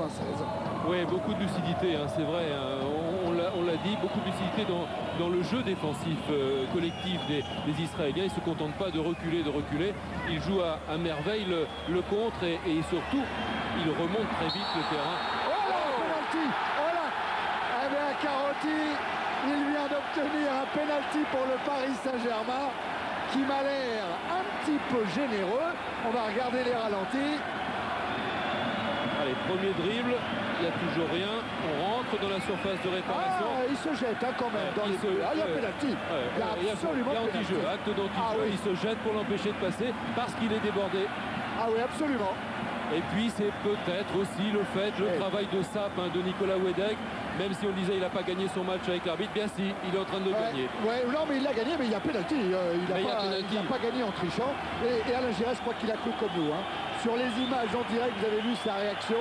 96. Oui, beaucoup de lucidité, hein, c'est vrai. Hein, on l'a dit, beaucoup de lucidité dans le jeu défensif collectif des Israéliens. Ils ne se contentent pas de reculer. Ils jouent à merveille le contre et surtout, ils remontent très vite le terrain. Oh là, penalty! Oh là! Eh bien, Carotti, il vient d'obtenir un penalty pour le Paris Saint-Germain qui m'a l'air un petit peu généreux. On va regarder les ralentis. Allez, premier dribble, il n'y a toujours rien. On rentre dans la surface de réparation. Ah, il se jette hein, quand même dans les buts. Ah, il y a penalty. Il y a absolument il y a anti-jeu, acte d'anti-jeu. Oui. Il se jette pour l'empêcher de passer parce qu'il est débordé. Ah oui, absolument. Et puis c'est peut-être aussi le travail de sape de Nicolas Wedek. Même si on disait qu'il n'a pas gagné son match avec l'arbitre, bien si, il est en train de le gagner. Ouais, non, mais il l'a gagné, mais il y a penalty. Il n'a pas gagné en trichant. Et Alain Giresse, je crois qu'il a cru comme nous. Hein. Sur les images en direct, vous avez vu sa réaction.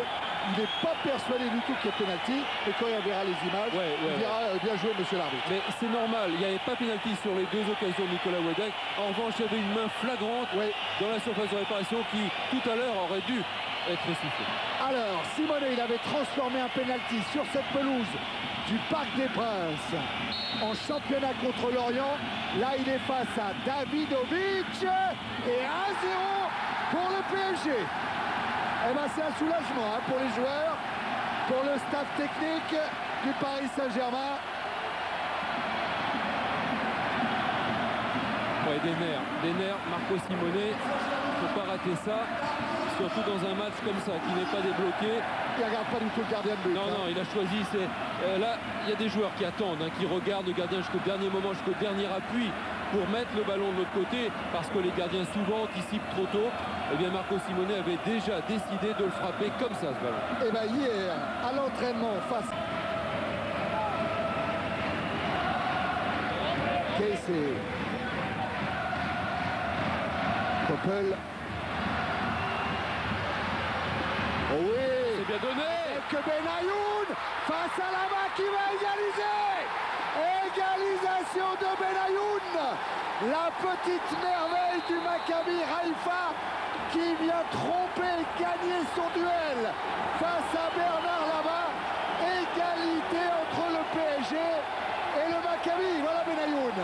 Il n'est pas persuadé du tout qu'il y ait penalty. Et quand il verra les images, il dira bien joué, monsieur l'arbitre. Mais c'est normal, il n'y avait pas penalty sur les deux occasions de Nicolas Wedek. En revanche, il y avait une main flagrante dans la surface de réparation qui, tout à l'heure, aurait dû être sifflé. Alors, Simonet, il avait transformé un penalty sur cette pelouse du Parc des Princes en championnat contre Lorient. Là, il est face à Davidovic et 1-0 pour le PSG. Eh ben, c'est un soulagement pour les joueurs, pour le staff technique du Paris Saint-Germain. Ouais, des nerfs, Marco Simonet, il ne faut pas rater ça. Surtout dans un match comme ça, qui n'est pas débloqué. Il ne regarde pas du tout le gardien de but. Non, non, il a choisi. Là, il y a des joueurs qui attendent, qui regardent le gardien jusqu'au dernier moment, jusqu'au dernier appui pour mettre le ballon de l'autre côté, parce que les gardiens souvent anticipent trop tôt. Eh bien, Marco Simonet avait déjà décidé de le frapper comme ça, ce ballon. Eh bien, hier, à l'entraînement face Casey, Koppel. Oh oui, c'est bien donné. Et que Benayoun face à Lama qui va égaliser. Égalisation de Benayoun, la petite merveille du Maccabi Haïfa qui vient tromper et gagner son duel face à Bernard Lama. Égalité entre le PSG et le Maccabi. Voilà Benayoun.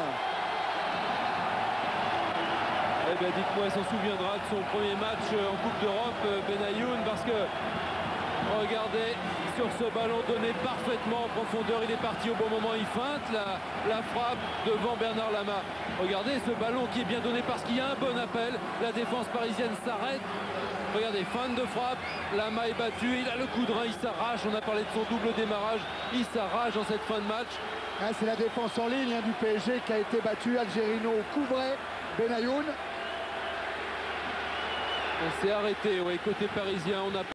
Eh bien, dites-moi, il s'en souviendra de son premier match en Coupe d'Europe, Benayoun, parce que, regardez, sur ce ballon donné parfaitement en profondeur, il est parti au bon moment, il feinte la frappe devant Bernard Lama. Regardez ce ballon qui est bien donné parce qu'il y a un bon appel, la défense parisienne s'arrête. Regardez, fin de frappe, Lama est battu, il a le coup de rein, il s'arrache, on a parlé de son double démarrage, il s'arrache dans cette fin de match. Ah, c'est la défense en ligne du PSG qui a été battue, Algerino couvrait Benayoun. On s'est arrêté, côté parisien, on a